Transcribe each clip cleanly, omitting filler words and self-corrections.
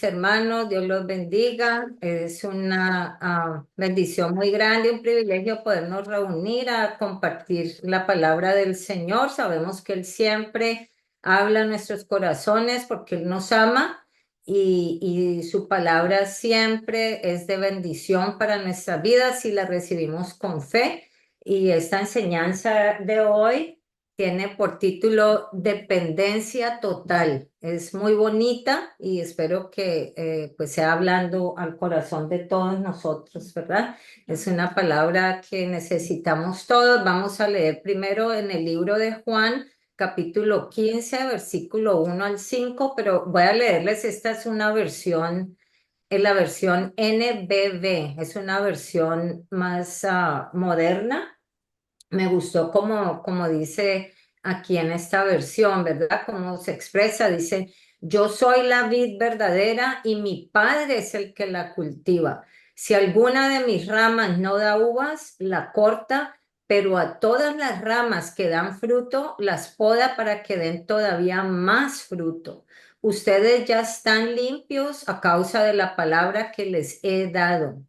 Hermanos, Dios los bendiga. Es una bendición muy grande, un privilegio podernos reunir a compartir la palabra del Señor. Sabemos que Él siempre habla a nuestros corazones porque Él nos ama y su palabra siempre es de bendición para nuestra vida si la recibimos con fe. Y esta enseñanza de hoy tiene por título Dependencia Total. Es muy bonita y espero que pues sea hablando al corazón de todos nosotros, ¿verdad? Es una palabra que necesitamos todos. Vamos a leer primero en el libro de Juan, capítulo 15, versículo 1 al 5, pero voy a leerles, esta es una versión, es la versión NBB, es una versión más moderna. Me gustó como dice aquí en esta versión, ¿verdad? Como se expresa, dice, yo soy la vid verdadera y mi padre es el que la cultiva. Si alguna de mis ramas no da uvas, la corta, pero a todas las ramas que dan fruto, las poda para que den todavía más fruto. Ustedes ya están limpios a causa de la palabra que les he dado.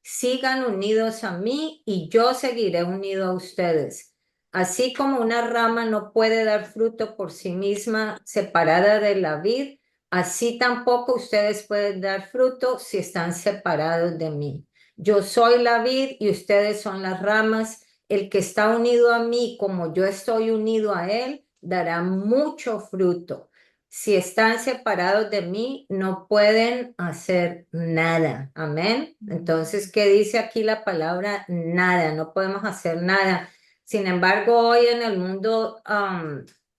Sigan unidos a mí y yo seguiré unido a ustedes. Así como una rama no puede dar fruto por sí misma separada de la vid, así tampoco ustedes pueden dar fruto si están separados de mí. Yo soy la vid y ustedes son las ramas. El que está unido a mí, como yo estoy unido a él, dará mucho fruto. Si están separados de mí, no pueden hacer nada. Amén. Entonces, ¿qué dice aquí la palabra nada? No podemos hacer nada. Sin embargo, hoy en el mundo,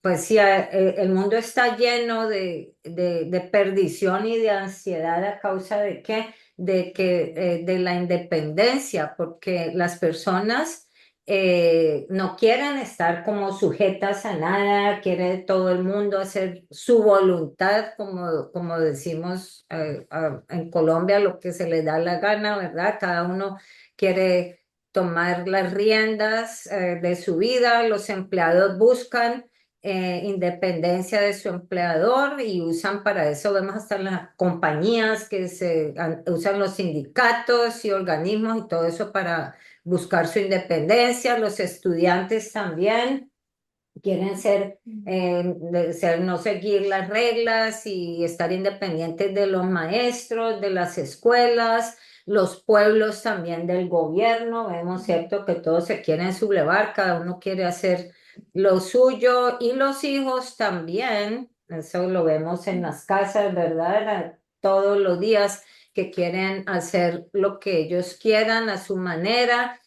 pues sí, el mundo está lleno de perdición y de ansiedad a causa de qué? De la independencia, porque las personas no quieren estar como sujetas a nada, quiere todo el mundo hacer su voluntad, como decimos en Colombia, lo que se le da la gana, ¿verdad? Cada uno quiere tomar las riendas de su vida, los empleados buscan independencia de su empleador y usan para eso, vemos hasta las compañías que usan los sindicatos y organismos y todo eso para buscar su independencia. Los estudiantes también quieren no seguir las reglas y estar independientes de los maestros, de las escuelas, los pueblos también del gobierno. Vemos, ¿cierto?, que todos se quieren sublevar, cada uno quiere hacer lo suyo y los hijos también. Eso lo vemos en las casas, ¿verdad? Todos los días que quieren hacer lo que ellos quieran a su manera.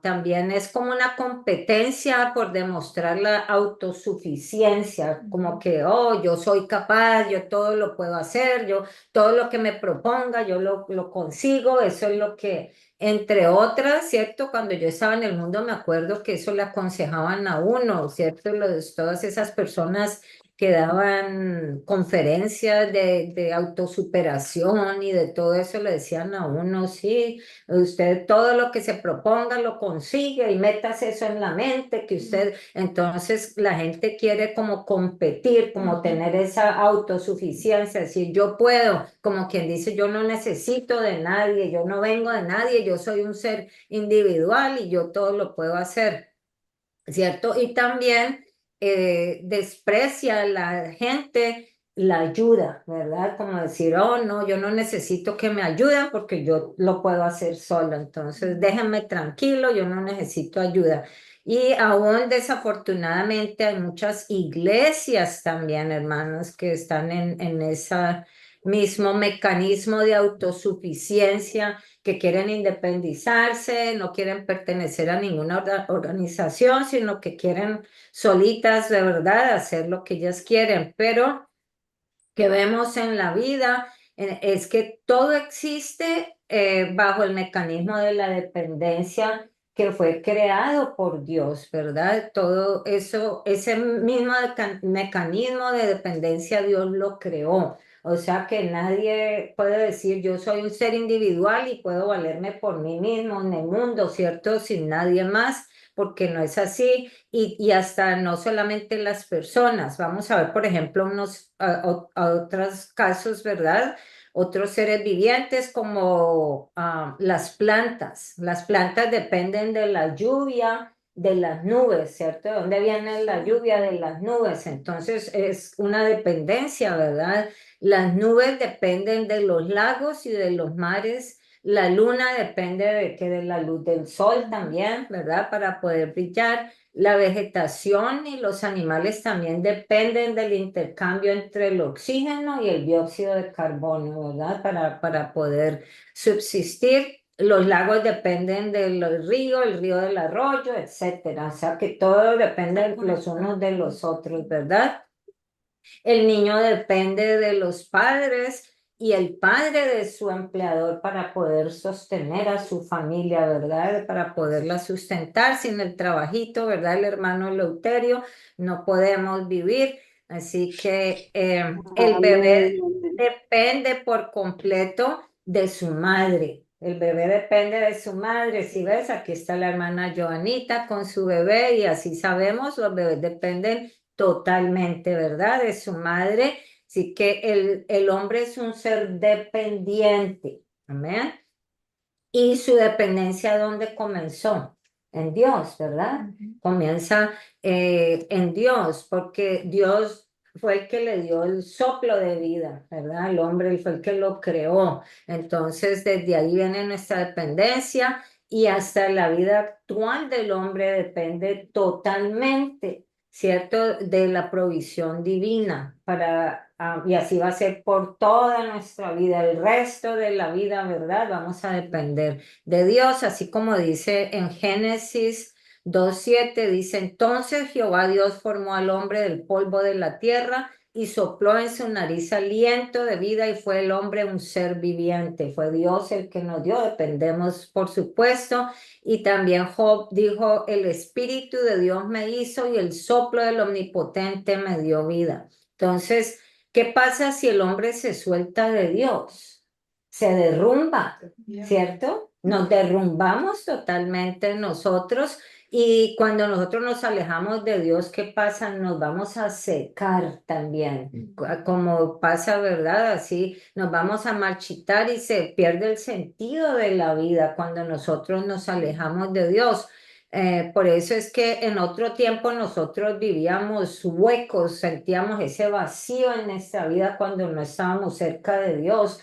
También es como una competencia por demostrar la autosuficiencia, como que, oh, yo soy capaz, yo todo lo puedo hacer, yo todo lo que me proponga, yo lo consigo. Eso es lo que, entre otras, ¿cierto? Cuando yo estaba en el mundo me acuerdo que eso le aconsejaban a uno, ¿cierto? Todas esas personas que daban conferencias de autosuperación y de todo eso le decían a uno, sí. Usted todo lo que se proponga lo consigue y metas eso en la mente, que usted, entonces la gente quiere como competir, como tener esa autosuficiencia, decir yo puedo, como quien dice yo no necesito de nadie, yo no vengo de nadie, yo soy un ser individual y yo todo lo puedo hacer, ¿cierto? Y también desprecia a la gente la ayuda, ¿verdad? Como decir, oh, no, yo no necesito que me ayuden porque yo lo puedo hacer solo, entonces déjenme tranquilo, yo no necesito ayuda. Y aún desafortunadamente hay muchas iglesias también, hermanos, que están en ese mismo mecanismo de autosuficiencia, que quieren independizarse, no quieren pertenecer a ninguna organización, sino que quieren solitas de verdad hacer lo que ellas quieren. Pero que vemos en la vida es que todo existe bajo el mecanismo de la dependencia que fue creado por Dios, ¿verdad? Todo eso, ese mismo mecanismo de dependencia Dios lo creó. O sea que nadie puede decir yo soy un ser individual y puedo valerme por mí mismo en el mundo, ¿cierto? Sin nadie más, porque no es así, y hasta no solamente las personas. Vamos a ver, por ejemplo, a otros casos, ¿verdad? Otros seres vivientes como las plantas. Las plantas dependen de la lluvia, de las nubes, ¿cierto? ¿De dónde viene la lluvia? De las nubes. Entonces es una dependencia, ¿verdad? Las nubes dependen de los lagos y de los mares. La luna depende de la luz del sol también, ¿verdad? Para poder brillar. La vegetación y los animales también dependen del intercambio entre el oxígeno y el dióxido de carbono, ¿verdad? Para poder subsistir. Los lagos dependen del río, el río del arroyo, etcétera. O sea que todo depende los unos de los otros, ¿verdad? El niño depende de los padres y el padre de su empleador para poder sostener a su familia, ¿verdad? Para poderla sustentar sin el trabajito, ¿verdad? El hermano Eleuterio, no podemos vivir. Así que el Amén, bebé amén. depende por completo de su madre. El bebé depende de su madre. Si ves, aquí está la hermana Joanita con su bebé y así sabemos, los bebés dependen totalmente, ¿verdad? De su madre. Así que el hombre es un ser dependiente. Amén. Y su dependencia, ¿dónde comenzó? En Dios, ¿verdad? Comienza en Dios, porque Dios fue el que le dio el soplo de vida, ¿verdad? El hombre él fue el que lo creó. Entonces, desde ahí viene nuestra dependencia y hasta la vida actual del hombre depende totalmente, ¿cierto? De la provisión divina y así va a ser por toda nuestra vida, el resto de la vida, ¿verdad? Vamos a depender de Dios, así como dice en Génesis 2:7, dice, entonces Jehová Dios formó al hombre del polvo de la tierra y sopló en su nariz aliento de vida y fue el hombre un ser viviente. Fue Dios el que nos dio, dependemos por supuesto. Y también Job dijo, el espíritu de Dios me hizo y el soplo del omnipotente me dio vida. Entonces, ¿qué pasa si el hombre se suelta de Dios? Se derrumba, ¿cierto? Nos derrumbamos totalmente nosotros y cuando nosotros nos alejamos de Dios, ¿qué pasa? Nos vamos a secar también, como pasa, ¿verdad? Así nos vamos a marchitar y se pierde el sentido de la vida cuando nosotros nos alejamos de Dios. Por eso es que en otro tiempo nosotros vivíamos huecos, sentíamos ese vacío en nuestra vida cuando no estábamos cerca de Dios.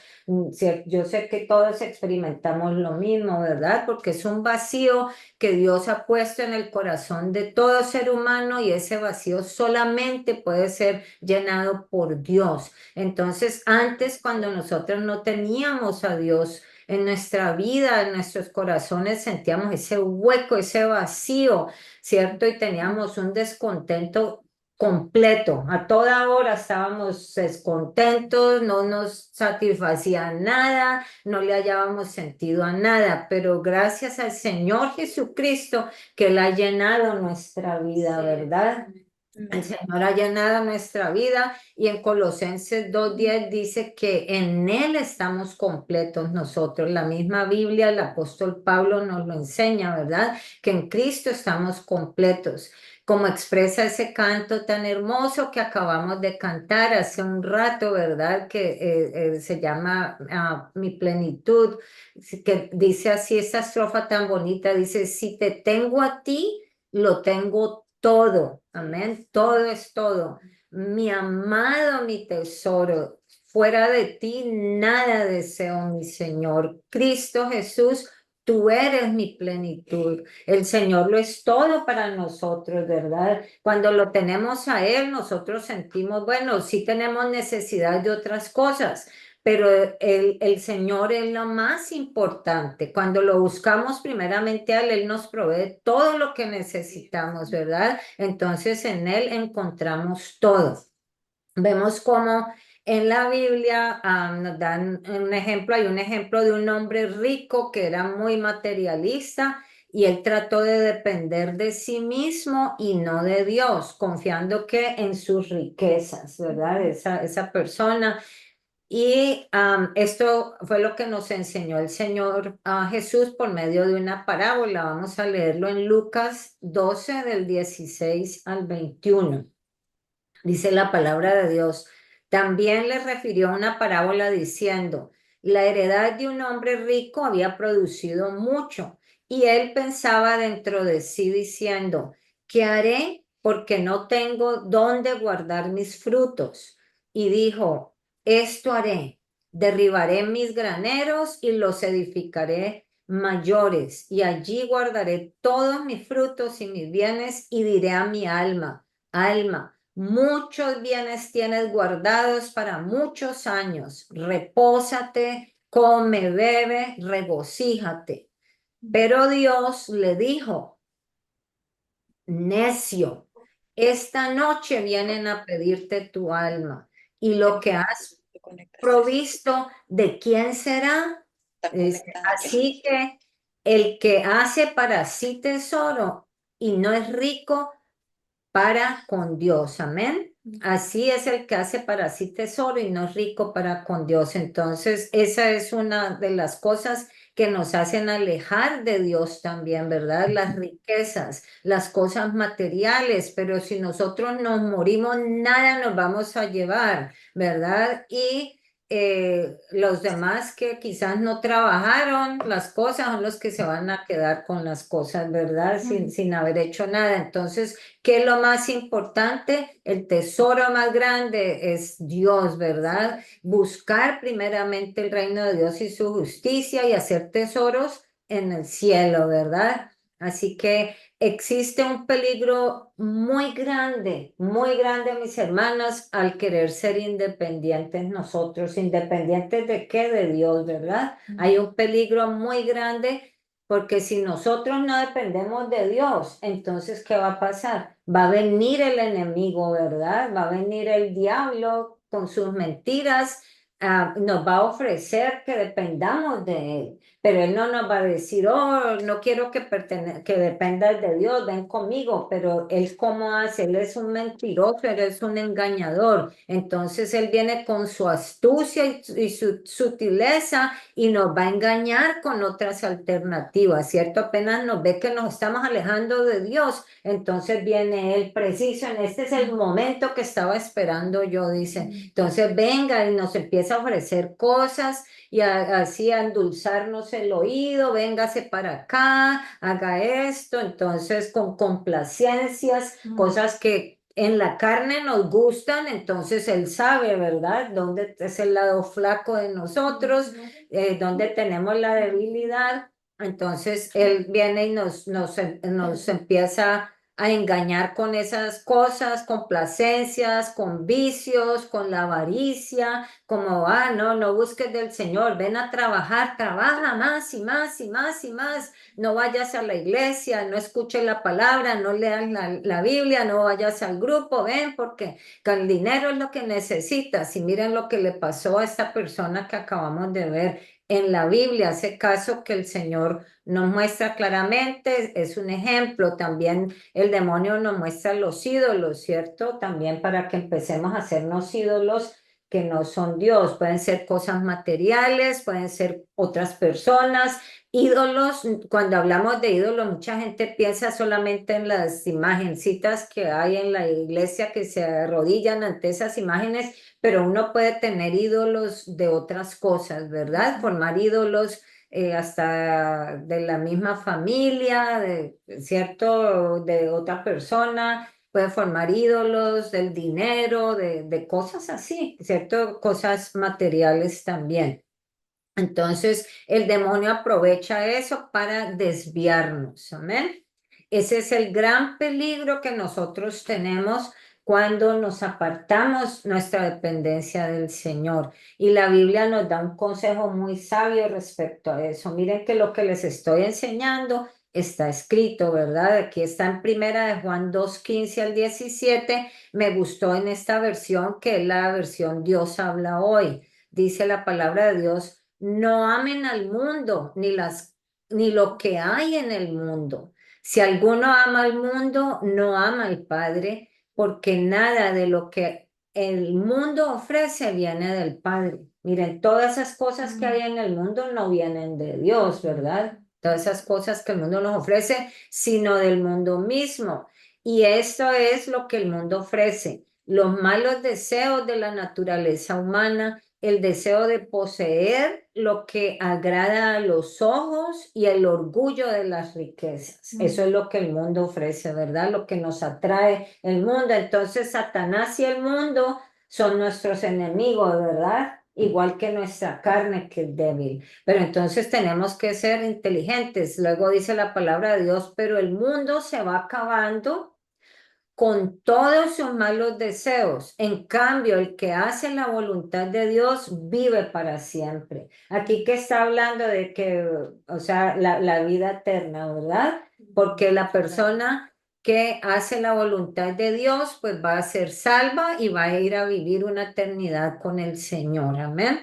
Yo sé que todos experimentamos lo mismo, ¿verdad? Porque es un vacío que Dios ha puesto en el corazón de todo ser humano y ese vacío solamente puede ser llenado por Dios. Entonces, antes cuando nosotros no teníamos a Dios, en nuestra vida, en nuestros corazones sentíamos ese hueco, ese vacío, ¿cierto? Y teníamos un descontento completo. A toda hora estábamos descontentos, no nos satisfacía nada, no le hallábamos sentido a nada, pero gracias al Señor Jesucristo que Él ha llenado nuestra vida, ¿verdad? El Señor ha llenado nuestra vida y en Colosenses 2:10 dice que en Él estamos completos nosotros. La misma Biblia, el apóstol Pablo nos lo enseña, ¿verdad? Que en Cristo estamos completos. Como expresa ese canto tan hermoso que acabamos de cantar hace un rato, ¿verdad? Que se llama Mi plenitud, que dice así, esa estrofa tan bonita, dice, si te tengo a ti, lo tengo todo, amén, todo es todo. Mi amado, mi tesoro, fuera de ti nada deseo, mi Señor. Cristo Jesús, tú eres mi plenitud. El Señor lo es todo para nosotros, ¿verdad? Cuando lo tenemos a Él, nosotros sentimos, bueno, sí tenemos necesidad de otras cosas, pero el Señor es lo más importante. Cuando lo buscamos primeramente a Él, Él nos provee todo lo que necesitamos, ¿verdad? Entonces en Él encontramos todo. Vemos como en la Biblia nos dan un ejemplo, hay un ejemplo de un hombre rico que era muy materialista y él trató de depender de sí mismo y no de Dios, confiando que en sus riquezas, ¿verdad? Esa persona Y esto fue lo que nos enseñó el Señor Jesús por medio de una parábola. Vamos a leerlo en Lucas 12 del 16 al 21. Dice la palabra de Dios. También le refirió una parábola diciendo, la heredad de un hombre rico había producido mucho y él pensaba dentro de sí diciendo, ¿qué haré? Porque no tengo dónde guardar mis frutos. Y dijo, esto haré, derribaré mis graneros y los edificaré mayores y allí guardaré todos mis frutos y mis bienes y diré a mi alma, alma, muchos bienes tienes guardados para muchos años. Repósate, come, bebe, regocíjate. Pero Dios le dijo, necio, esta noche vienen a pedirte tu alma y lo que has Te conectaste. provisto, ¿de quién será? Estás Dice, conectándote. así que el que hace para sí tesoro y no es rico para con Dios, amén. Así es el que hace para sí tesoro y no es rico para con Dios. Entonces, esa es una de las cosas que nos hacen alejar de Dios también, ¿verdad? Las riquezas, las cosas materiales, pero si nosotros nos morimos, nada nos vamos a llevar, ¿verdad? Y los demás que quizás no trabajaron las cosas son los que se van a quedar con las cosas, ¿verdad? Sin haber hecho nada. Entonces, ¿qué es lo más importante? El tesoro más grande es Dios, ¿verdad? Buscar primeramente el reino de Dios y su justicia y hacer tesoros en el cielo, ¿verdad? Así que existe un peligro muy grande, mis hermanas, al querer ser independientes nosotros. ¿Independientes de qué? De Dios, ¿verdad? Hay un peligro muy grande porque si nosotros no dependemos de Dios, entonces, ¿qué va a pasar? Va a venir el enemigo, ¿verdad? Va a venir el diablo con sus mentiras, nos va a ofrecer que dependamos de él, pero él no nos va a decir, oh, no quiero que dependas de Dios, ven conmigo, pero él cómo hace, él es un mentiroso, él es un engañador, entonces él viene con su astucia y su sutileza y nos va a engañar con otras alternativas, ¿cierto? Apenas nos ve que nos estamos alejando de Dios, entonces viene él preciso, en este es el momento que estaba esperando yo, dice. Entonces venga y nos empieza a ofrecer cosas y así a endulzarnos el oído, véngase para acá, haga esto, entonces con complacencias, cosas que en la carne nos gustan, entonces él sabe, ¿verdad? Dónde es el lado flaco de nosotros, dónde tenemos la debilidad. Entonces él viene y nos empieza a engañar con esas cosas, complacencias, con vicios, con la avaricia, como, no, no busques del Señor, ven a trabajar, trabaja más y más y más y más, no vayas a la iglesia, no escuches la palabra, no leas la Biblia, no vayas al grupo, ven porque con el dinero es lo que necesitas. Y miren lo que le pasó a esta persona que acabamos de ver en la Biblia, ese caso que el Señor nos muestra claramente, es un ejemplo. También el demonio nos muestra los ídolos, ¿cierto? También para que empecemos a hacernos ídolos que no son Dios. Pueden ser cosas materiales, pueden ser otras personas. Ídolos, cuando hablamos de ídolos, mucha gente piensa solamente en las imagencitas que hay en la iglesia que se arrodillan ante esas imágenes, pero uno puede tener ídolos de otras cosas, ¿verdad? Formar ídolos hasta de la misma familia, ¿cierto? De otra persona, puede formar ídolos del dinero, de cosas así, ¿cierto? Cosas materiales también. Entonces, el demonio aprovecha eso para desviarnos, amén. Ese es el gran peligro que nosotros tenemos cuando nos apartamos nuestra dependencia del Señor. Y la Biblia nos da un consejo muy sabio respecto a eso. Miren que lo que les estoy enseñando está escrito, ¿verdad? Aquí está en Primera de Juan 2:15 al 17. Me gustó en esta versión, que es la versión Dios habla hoy. Dice la palabra de Dios, no amen al mundo ni lo que hay en el mundo. Si alguno ama al mundo, no ama al Padre, porque nada de lo que el mundo ofrece viene del Padre. Miren, todas esas cosas que hay en el mundo no vienen de Dios, ¿verdad? Todas esas cosas que el mundo nos ofrece, sino del mundo mismo. Y esto es lo que el mundo ofrece, los malos deseos de la naturaleza humana, el deseo de poseer lo que agrada a los ojos y el orgullo de las riquezas. Eso es lo que el mundo ofrece, ¿verdad? Lo que nos atrae el mundo. Entonces, Satanás y el mundo son nuestros enemigos, ¿verdad? Igual que nuestra carne que es débil. Pero entonces tenemos que ser inteligentes. Luego dice la palabra de Dios, pero el mundo se va acabando con todos sus malos deseos. En cambio, el que hace la voluntad de Dios vive para siempre. Aquí que está hablando de que, o sea, la vida eterna, ¿verdad? Porque la persona que hace la voluntad de Dios, pues va a ser salva y va a ir a vivir una eternidad con el Señor. Amén.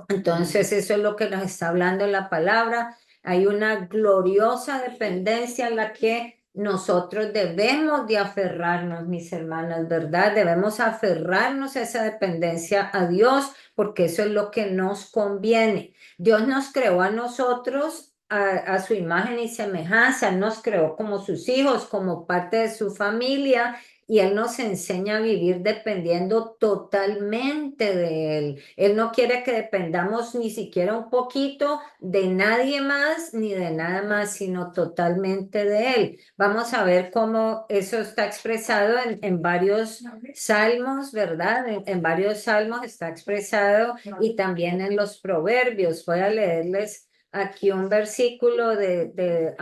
Entonces, eso es lo que nos está hablando la palabra. Hay una gloriosa dependencia en la que nosotros debemos de aferrarnos, mis hermanas, ¿verdad? Debemos aferrarnos a esa dependencia a Dios, porque eso es lo que nos conviene. Dios nos creó a nosotros a su imagen y semejanza, Él nos creó como sus hijos, como parte de su familia, y Él nos enseña a vivir dependiendo totalmente de Él. Él no quiere que dependamos ni siquiera un poquito de nadie más ni de nada más, sino totalmente de Él. Vamos a ver cómo eso está expresado en varios salmos, ¿verdad? En varios salmos está expresado y también en los proverbios. Voy a leerles aquí un versículo de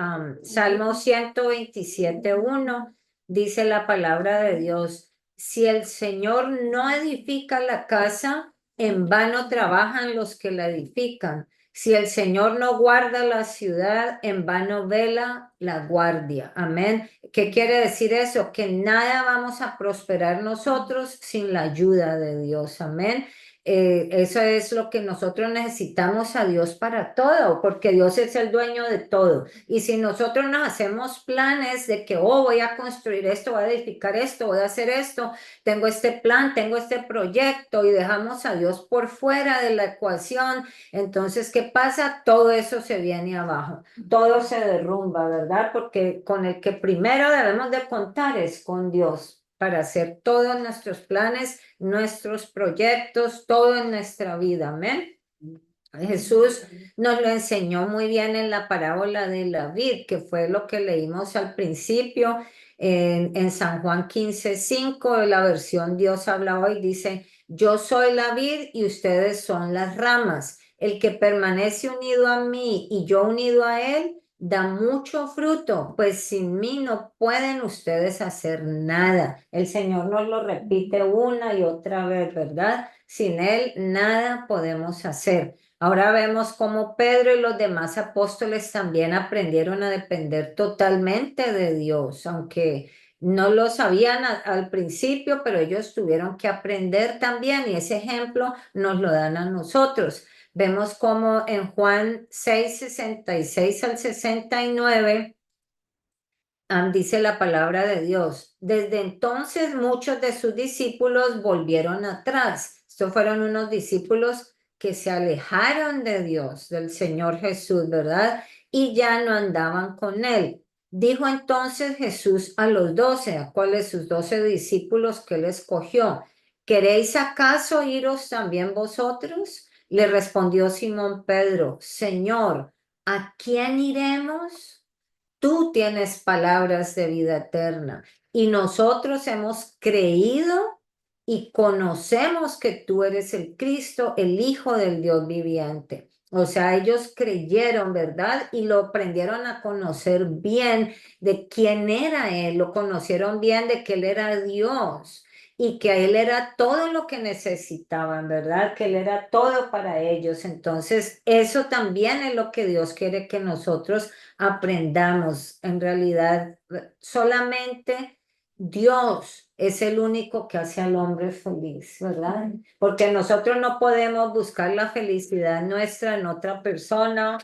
Salmo 127:1. Dice la palabra de Dios, si el Señor no edifica la casa, en vano trabajan los que la edifican. Si el Señor no guarda la ciudad, en vano vela la guardia. Amén. ¿Qué quiere decir eso? Que nada vamos a prosperar nosotros sin la ayuda de Dios. Amén. Eso es lo que nosotros necesitamos a Dios para todo, porque Dios es el dueño de todo. Y si nosotros nos hacemos planes de que, oh, voy a construir esto, voy a edificar esto, voy a hacer esto, tengo este plan, tengo este proyecto y dejamos a Dios por fuera de la ecuación, entonces, ¿qué pasa? Todo eso se viene abajo, todo se derrumba, ¿verdad? Porque con el que primero debemos de contar es con Dios para hacer todos nuestros planes, nuestros proyectos, todo en nuestra vida. Amén. Jesús nos lo enseñó muy bien en la parábola de la vid, que fue lo que leímos al principio en San Juan 15:5, la versión Dios habla hoy, dice, yo soy la vid y ustedes son las ramas. El que permanece unido a mí y yo unido a él, da mucho fruto, pues sin mí no pueden ustedes hacer nada. El Señor nos lo repite una y otra vez, ¿verdad? Sin él nada podemos hacer. Ahora vemos cómo Pedro y los demás apóstoles también aprendieron a depender totalmente de Dios, aunque no lo sabían al principio, pero ellos tuvieron que aprender también y ese ejemplo nos lo dan a nosotros. Vemos cómo en Juan 6:66 al 69 dice la palabra de Dios. Desde entonces muchos de sus discípulos volvieron atrás. Estos fueron unos discípulos que se alejaron de Dios, del Señor Jesús, ¿verdad? Y ya no andaban con él. Dijo entonces Jesús a los 12, a cuáles sus 12 discípulos que él escogió, ¿queréis acaso iros también vosotros? Le respondió Simón Pedro, Señor, ¿a quién iremos? Tú tienes palabras de vida eterna y nosotros hemos creído y conocemos que tú eres el Cristo, el Hijo del Dios viviente. O sea, ellos creyeron, ¿verdad? Y lo aprendieron a conocer bien de quién era Él, lo conocieron bien de que Él era Dios y que Él era todo lo que necesitaban, ¿verdad? Que Él era todo para ellos. Entonces, eso también es lo que Dios quiere que nosotros aprendamos. En realidad, solamente Dios es el único que hace al hombre feliz, ¿verdad? Porque nosotros no podemos buscar la felicidad nuestra en otra persona,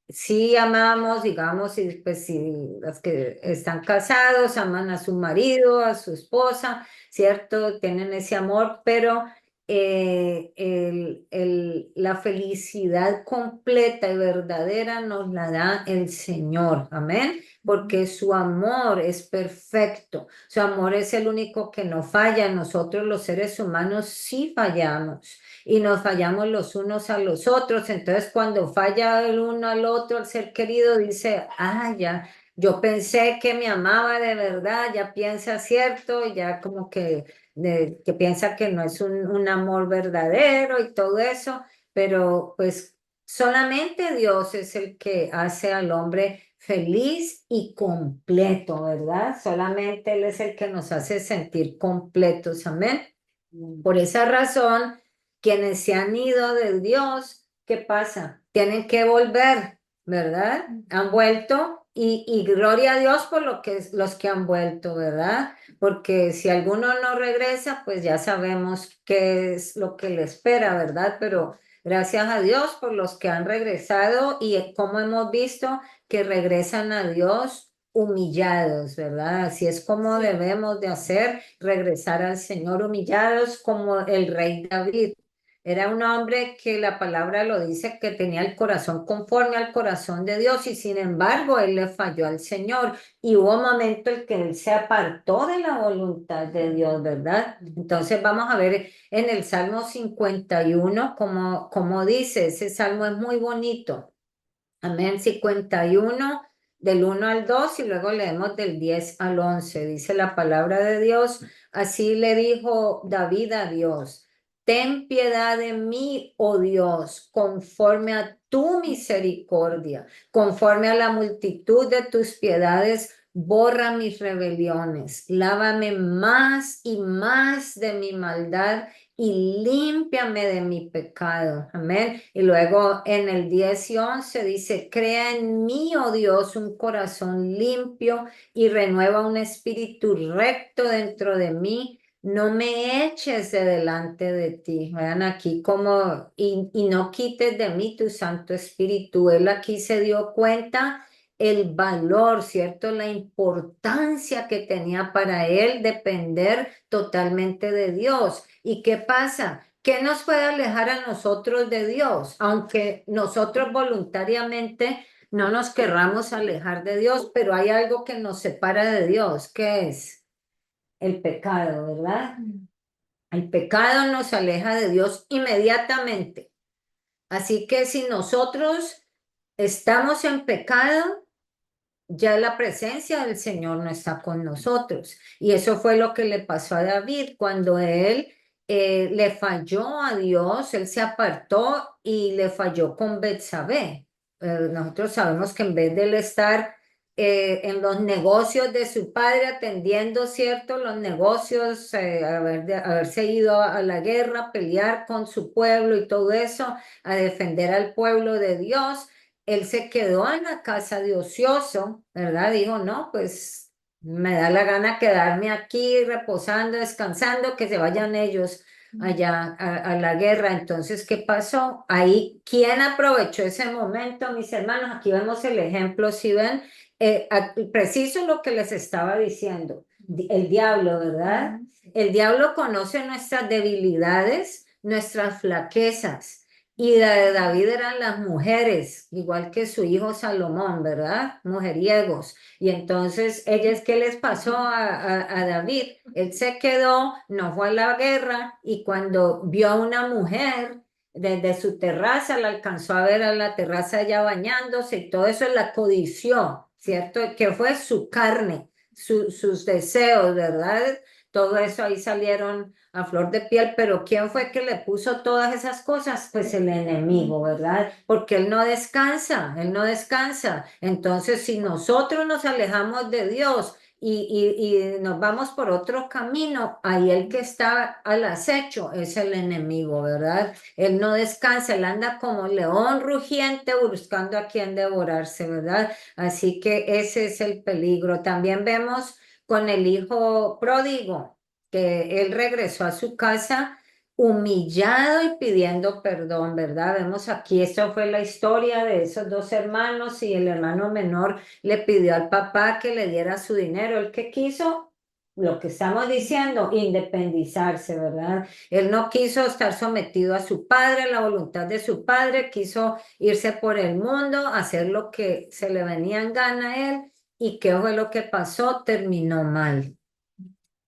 sí amamos, digamos, y pues si las que están casados aman a su marido, a su esposa, ¿cierto? Tienen ese amor, pero la felicidad completa y verdadera nos la da el Señor, amén, porque su amor es perfecto, su amor es el único que no falla, nosotros los seres humanos sí fallamos y nos fallamos los unos a los otros. Entonces, cuando falla el uno al otro, el ser querido dice, ah, ya, yo pensé que me amaba de verdad, ya piensa cierto, ya como que piensa que no es un amor verdadero y todo eso, pero pues solamente Dios es el que hace al hombre feliz y completo, ¿verdad? Solamente Él es el que nos hace sentir completos, amén. Por esa razón, quienes se han ido de Dios, ¿qué pasa? Tienen que volver, ¿verdad? Han vuelto y gloria a Dios por los que han vuelto, ¿verdad? Porque si alguno no regresa, pues ya sabemos qué es lo que le espera, ¿verdad? Pero gracias a Dios por los que han regresado y como hemos visto que regresan a Dios humillados, ¿verdad? Así es como debemos de hacer, regresar al Señor humillados como el rey David. Era un hombre que la palabra lo dice que tenía el corazón conforme al corazón de Dios y sin embargo él le falló al Señor y hubo un momento en que él se apartó de la voluntad de Dios, ¿verdad? Entonces vamos a ver en el Salmo 51 como dice, ese salmo es muy bonito. Amén, 51 del 1 al 2 y luego leemos del 10 al 11. Dice la palabra de Dios, así le dijo David a Dios, ten piedad de mí, oh Dios, conforme a tu misericordia, conforme a la multitud de tus piedades, borra mis rebeliones, lávame más y más de mi maldad y límpiame de mi pecado. Amén. Y luego en el 10 y 11 dice, crea en mí, oh Dios, un corazón limpio y renueva un espíritu recto dentro de mí. No me eches de delante de ti. Vean aquí como, y no quites de mí tu Santo Espíritu. Él aquí se dio cuenta el valor, ¿cierto? La importancia que tenía para él depender totalmente de Dios. ¿Y qué pasa? ¿Qué nos puede alejar a nosotros de Dios? Aunque nosotros voluntariamente no nos querramos alejar de Dios, pero hay algo que nos separa de Dios, ¿qué es? El pecado, ¿verdad? El pecado nos aleja de Dios inmediatamente. Así que si nosotros estamos en pecado, ya la presencia del Señor no está con nosotros. Y eso fue lo que le pasó a David cuando él le falló a Dios, él se apartó y le falló con Betsabé. Nosotros sabemos que en vez de él estar en los negocios de su padre atendiendo, ¿cierto? Los negocios, haberse ido a la guerra, pelear con su pueblo y todo eso, a defender al pueblo de Dios él se quedó en la casa de ocioso, ¿verdad? Dijo, no, pues me da la gana quedarme aquí reposando, descansando, que se vayan ellos allá a la guerra. Entonces, ¿qué pasó? Ahí, ¿quién aprovechó ese momento, mis hermanos? Aquí vemos el ejemplo, si ven, preciso lo que les estaba diciendo, el diablo, ¿verdad? El diablo conoce nuestras debilidades, nuestras flaquezas. Y la de David eran las mujeres, igual que su hijo Salomón, ¿verdad? Mujeriegos. Y entonces, ellas, ¿qué les pasó a David? Él se quedó, no fue a la guerra y cuando vio a una mujer desde su terraza, la alcanzó a ver a la terraza ya bañándose y todo eso la codició, ¿cierto? Que fue su carne, sus deseos, ¿verdad? Todo eso ahí salieron a flor de piel, pero ¿quién fue que le puso todas esas cosas? Pues el enemigo, ¿verdad? Porque él no descansa, él no descansa. Entonces, si nosotros nos alejamos de Dios y nos vamos por otro camino, ahí el que está al acecho es el enemigo, ¿verdad? Él no descansa, él anda como león rugiente buscando a quien devorarse, ¿verdad? Así que ese es el peligro. También vemos con el hijo pródigo que él regresó a su casa humillado y pidiendo perdón, ¿verdad? Vemos aquí, esto fue la historia de esos dos hermanos y el hermano menor le pidió al papá que le diera su dinero. El que quiso, lo que estamos diciendo, independizarse, ¿verdad? Él no quiso estar sometido a su padre, a la voluntad de su padre, quiso irse por el mundo, hacer lo que se le venía en gana a él. ¿Y qué fue lo que pasó? Terminó mal.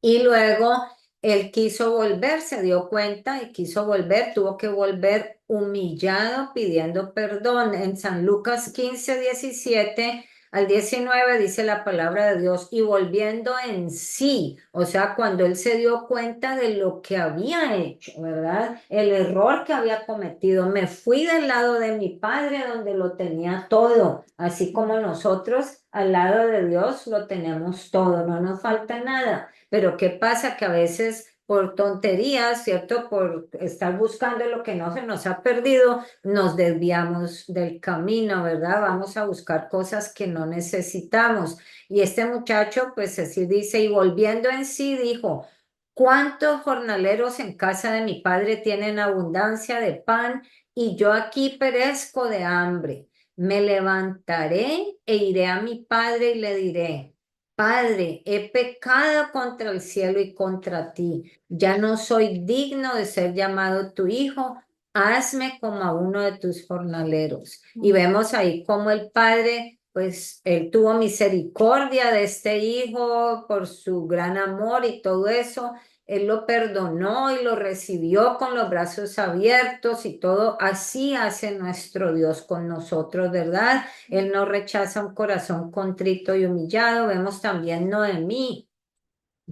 Y luego él quiso volver, se dio cuenta y quiso volver, tuvo que volver humillado pidiendo perdón. En San Lucas 15, 17 al 19 dice la palabra de Dios, y volviendo en sí, o sea, cuando él se dio cuenta de lo que había hecho, ¿verdad? El error que había cometido. Me fui del lado de mi padre donde lo tenía todo, así como nosotros al lado de Dios lo tenemos todo, no nos falta nada. Pero ¿qué pasa? Que a veces por tonterías, ¿cierto? Por estar buscando lo que no se nos ha perdido, nos desviamos del camino, ¿verdad? Vamos a buscar cosas que no necesitamos. Y este muchacho, pues así dice, y volviendo en sí, dijo, ¿cuántos jornaleros en casa de mi padre tienen abundancia de pan y yo aquí perezco de hambre? Me levantaré e iré a mi padre y le diré, Padre, he pecado contra el cielo y contra ti. Ya no soy digno de ser llamado tu hijo. Hazme como a uno de tus jornaleros. Y vemos ahí cómo el padre, pues, él tuvo misericordia de este hijo por su gran amor y todo eso. Él lo perdonó y lo recibió con los brazos abiertos y todo. Así hace nuestro Dios con nosotros, ¿verdad? Él no rechaza un corazón contrito y humillado. Vemos también Noemí,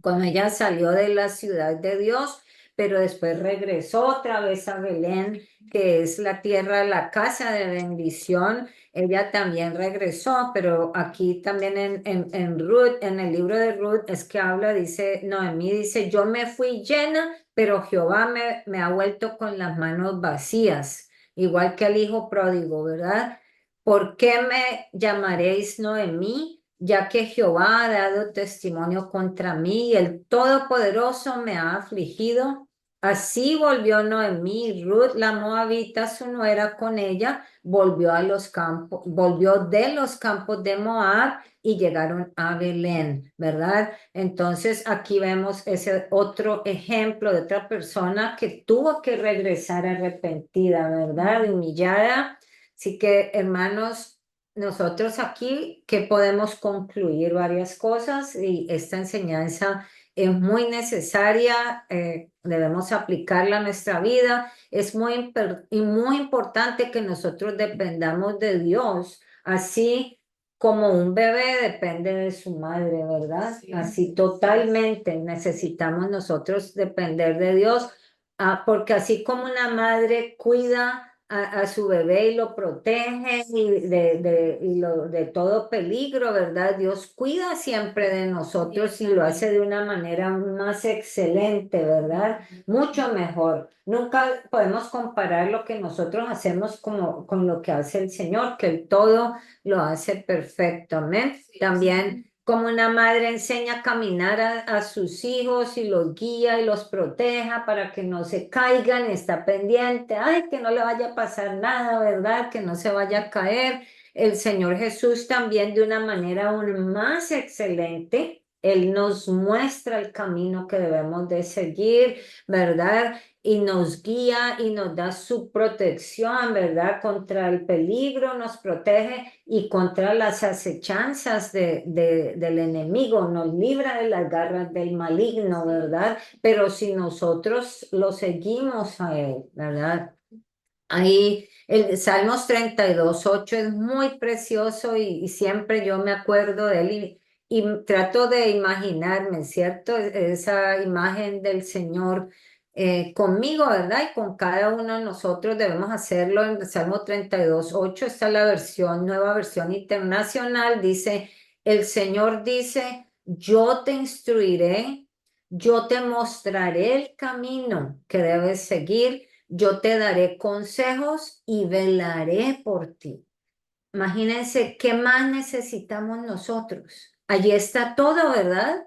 cuando ella salió de la ciudad de Dios, pero después regresó otra vez a Belén, que es la tierra, la casa de bendición. Ella también regresó, pero aquí también en Ruth, en el libro de Ruth, es que habla, dice, Noemí dice, yo me fui llena, pero Jehová me ha vuelto con las manos vacías, igual que el hijo pródigo, ¿verdad? ¿Por qué me llamaréis Noemí? Ya que Jehová ha dado testimonio contra mí y el Todopoderoso me ha afligido. Así volvió Noemí y Ruth, la moabita, su nuera, con ella, volvió a los campos, volvió de los campos de Moab y llegaron a Belén, ¿verdad? Entonces aquí vemos ese otro ejemplo de otra persona que tuvo que regresar arrepentida, ¿verdad? Humillada. Así que, hermanos, nosotros aquí que podemos concluir varias cosas y esta enseñanza es muy necesaria, debemos aplicarla a nuestra vida. Es y muy importante que nosotros dependamos de Dios, así como un bebé depende de su madre, ¿verdad? Sí, Así totalmente necesitamos nosotros depender de Dios, porque así como una madre cuida a su bebé y lo protege de todo peligro, ¿verdad? Dios cuida siempre de nosotros y lo hace de una manera más excelente, ¿verdad? Mucho mejor. Nunca podemos comparar lo que nosotros hacemos con lo que hace el Señor, que el todo lo hace perfecto. Amén. También como una madre enseña a caminar a sus hijos y los guía y los proteja para que no se caigan, está pendiente, ay, que no le vaya a pasar nada, ¿verdad? Que no se vaya a caer. El Señor Jesús también de una manera aún más excelente, Él nos muestra el camino que debemos de seguir, ¿verdad? Y nos guía y nos da su protección, ¿verdad? Contra el peligro, nos protege y contra las acechanzas del enemigo, nos libra de las garras del maligno, ¿verdad? Pero si nosotros lo seguimos a él, ¿verdad? Ahí el Salmos 32:8 es muy precioso y siempre yo me acuerdo de él y trato de imaginarme, ¿cierto? Esa imagen del Señor conmigo, ¿verdad? Y con cada uno de nosotros debemos hacerlo. En el Salmo 32:8 está la versión, nueva versión internacional, dice, el Señor dice, yo te instruiré, yo te mostraré el camino que debes seguir, yo te daré consejos y velaré por ti. Imagínense qué más necesitamos nosotros. Allí está todo, ¿verdad?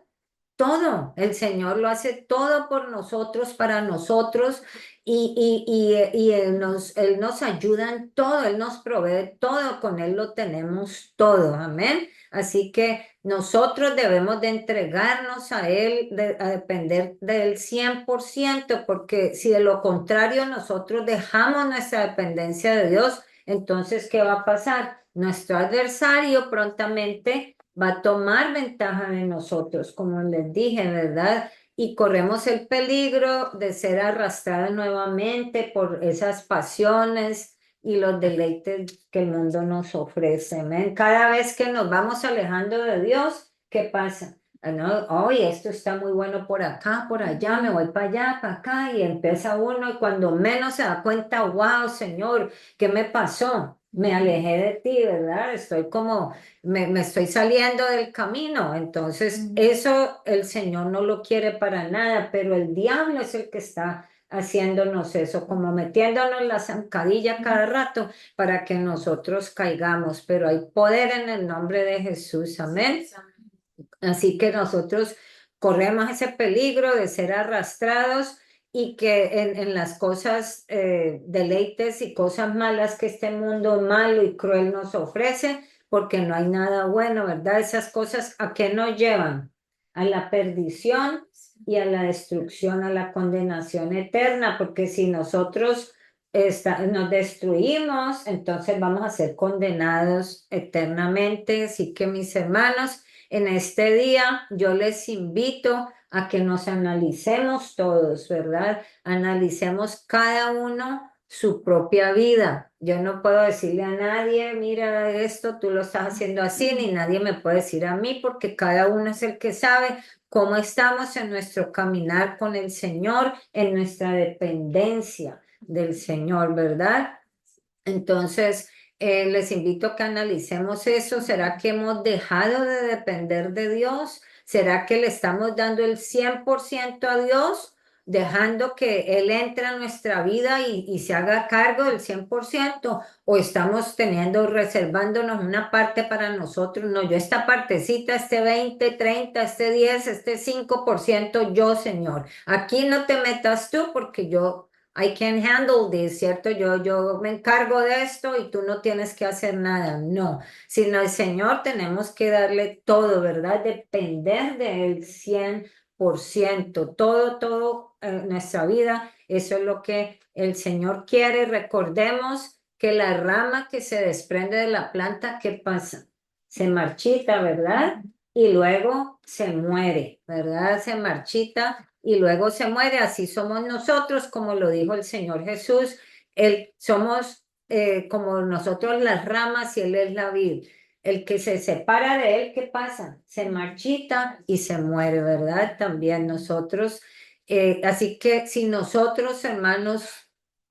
todo, el Señor lo hace todo por nosotros, para nosotros, y Él nos ayuda en todo, Él nos provee todo, con Él lo tenemos todo, amén. Así que nosotros debemos de entregarnos a Él, a depender de Él 100%, porque si de lo contrario nosotros dejamos nuestra dependencia de Dios, entonces, ¿qué va a pasar? Nuestro adversario prontamente va a tomar ventaja de nosotros, como les dije, ¿verdad? Y corremos el peligro de ser arrastrados nuevamente por esas pasiones y los deleites que el mundo nos ofrece. Amén. Cada vez que nos vamos alejando de Dios, ¿qué pasa? Ah, no, oye, esto está muy bueno por acá, por allá, me voy para allá, para acá, y empieza uno, y cuando menos se da cuenta, wow, Señor, ¿qué me pasó? Me alejé de ti, ¿verdad? Estoy como me estoy saliendo del camino. Entonces, eso el Señor no lo quiere para nada, pero el diablo es el que está haciéndonos eso, como metiéndonos la zancadilla cada rato para que nosotros caigamos, pero hay poder en el nombre de Jesús, amén. Así que nosotros corremos ese peligro de ser arrastrados y que en las cosas, deleites y cosas malas que este mundo malo y cruel nos ofrece, porque no hay nada bueno, ¿verdad? Esas cosas, ¿a qué nos llevan? A la perdición y a la destrucción, a la condenación eterna, porque si nosotros nos destruimos, entonces vamos a ser condenados eternamente. Así que mis hermanos, en este día yo les invito a que nos analicemos todos, ¿verdad? Analicemos cada uno su propia vida. Yo no puedo decirle a nadie, mira esto, tú lo estás haciendo así, ni nadie me puede decir a mí, porque cada uno es el que sabe cómo estamos en nuestro caminar con el Señor, en nuestra dependencia del Señor, ¿verdad? Entonces, les invito a que analicemos eso. ¿Será que hemos dejado de depender de Dios? ¿Será que le estamos dando el 100% a Dios, dejando que Él entre a nuestra vida y se haga cargo del 100%? ¿O estamos teniendo, reservándonos una parte para nosotros? No, yo esta partecita, este 20, 30, este 10, este 5%, yo, Señor. Aquí no te metas tú porque yo I can handle this, ¿cierto? Yo me encargo de esto y tú no tienes que hacer nada. No, sino el Señor tenemos que darle todo, ¿verdad? Depender de Él 100%. Todo, nuestra vida. Eso es lo que el Señor quiere. Recordemos que la rama que se desprende de la planta, ¿qué pasa? Se marchita, ¿verdad? Y luego se muere, ¿verdad? Se marchita y luego se muere. Así somos nosotros, como lo dijo el Señor Jesús. Somos, como nosotros las ramas y Él es la vid. El que se separa de Él, ¿qué pasa? Se marchita y se muere, ¿verdad? También nosotros. Así que si nosotros, hermanos,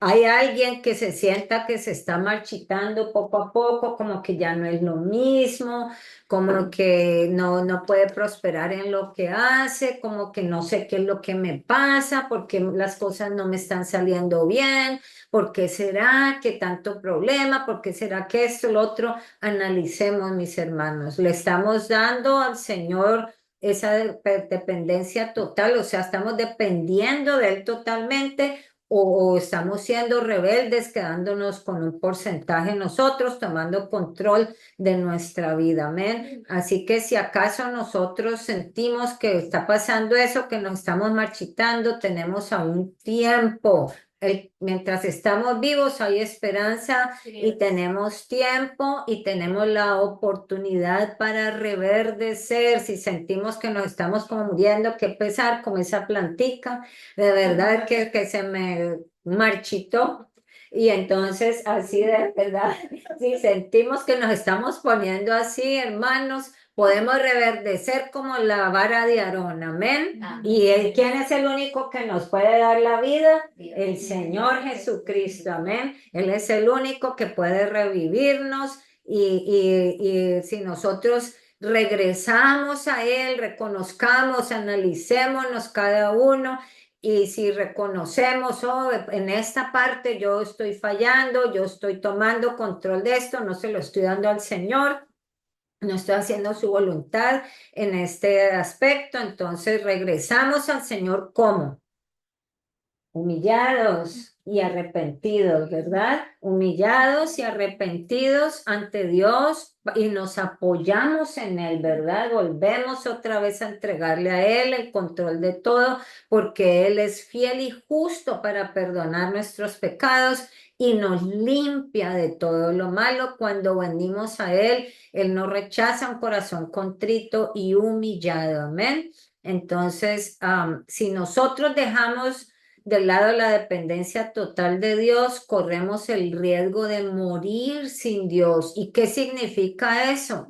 hay alguien que se sienta que se está marchitando poco a poco, como que ya no es lo mismo, como que no puede prosperar en lo que hace, como que no sé qué es lo que me pasa, porque las cosas no me están saliendo bien, por qué será que tanto problema, por qué será que esto, lo otro. Analicemos, mis hermanos, le estamos dando al Señor esa dependencia total, o sea, estamos dependiendo de Él totalmente, o estamos siendo rebeldes, quedándonos con un porcentaje nosotros, tomando control de nuestra vida. Amén. Así que si acaso nosotros sentimos que está pasando eso, que nos estamos marchitando, tenemos aún tiempo. Mientras estamos vivos hay esperanza y tenemos tiempo y tenemos la oportunidad para reverdecer. Si sentimos que nos estamos como muriendo, qué pesar, como esa plantica, de verdad que se me marchitó. Y entonces, así de verdad, si sentimos que nos estamos poniendo así, hermanos, podemos reverdecer como la vara de Aarón, amén. ¿Y quién es el único que nos puede dar la vida? El Señor Jesucristo, amén. Él es el único que puede revivirnos y si nosotros regresamos a Él, reconozcamos, analicémonos cada uno. Y si reconocemos, oh, en esta parte yo estoy fallando, yo estoy tomando control de esto, no se lo estoy dando al Señor, no estoy haciendo su voluntad en este aspecto, entonces regresamos al Señor como humillados y arrepentidos, ¿verdad? Humillados y arrepentidos ante Dios y nos apoyamos en Él, ¿verdad? Volvemos otra vez a entregarle a Él el control de todo, porque Él es fiel y justo para perdonar nuestros pecados y nos limpia de todo lo malo. Cuando venimos a Él, Él nos rechaza un corazón contrito y humillado, amén. Entonces, si nosotros dejamos del lado de la dependencia total de Dios, corremos el riesgo de morir sin Dios. ¿Y qué significa eso?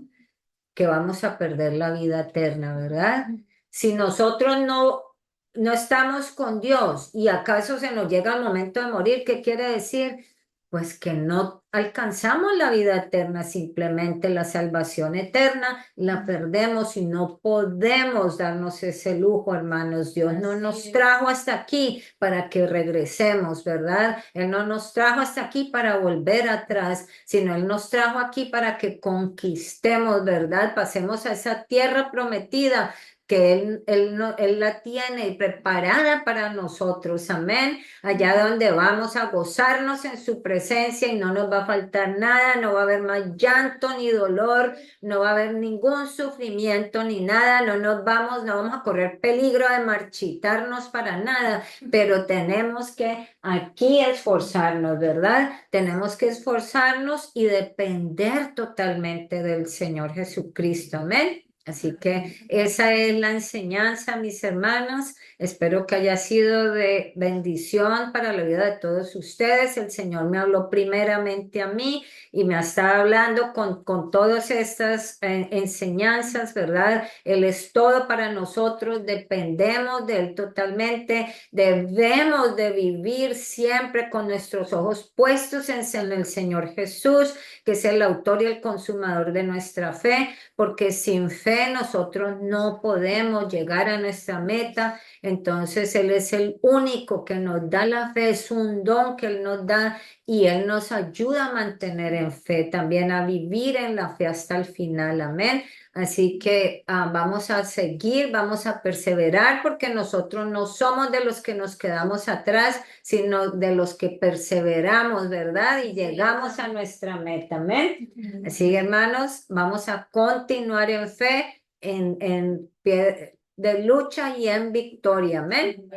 Que vamos a perder la vida eterna, ¿verdad? Si nosotros no estamos con Dios y acaso se nos llega el momento de morir, ¿qué quiere decir? Pues que no alcanzamos la vida eterna, simplemente la salvación eterna la perdemos y no podemos darnos ese lujo, hermanos. Dios no nos trajo hasta aquí para que regresemos, ¿verdad? Él no nos trajo hasta aquí para volver atrás, sino Él nos trajo aquí para que conquistemos, ¿verdad? Pasemos a esa tierra prometida que Él la tiene preparada para nosotros, amén. Allá donde vamos a gozarnos en su presencia y no nos va a faltar nada, no va a haber más llanto ni dolor, no va a haber ningún sufrimiento ni nada, no vamos a correr peligro de marchitarnos para nada, pero tenemos que aquí esforzarnos, ¿verdad? Tenemos que esforzarnos y depender totalmente del Señor Jesucristo, amén. Así que esa es la enseñanza, mis hermanos. Espero que haya sido de bendición para la vida de todos ustedes. El Señor me habló primeramente a mí y me está hablando con todas estas enseñanzas, ¿verdad? Él es todo para nosotros, dependemos de Él totalmente, debemos de vivir siempre con nuestros ojos puestos en el Señor Jesús, que es el autor y el consumador de nuestra fe, porque sin fe nosotros no podemos llegar a nuestra meta. Entonces Él es el único que nos da la fe, es un don que Él nos da y Él nos ayuda a mantener en fe, también a vivir en la fe hasta el final, amén. Así que vamos a seguir, vamos a perseverar porque nosotros no somos de los que nos quedamos atrás, sino de los que perseveramos, ¿verdad? Y llegamos a nuestra meta, amén. Así que, hermanos, vamos a continuar en fe, en pie de lucha y en victoria, amén.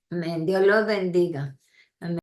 Amén. Dios los bendiga.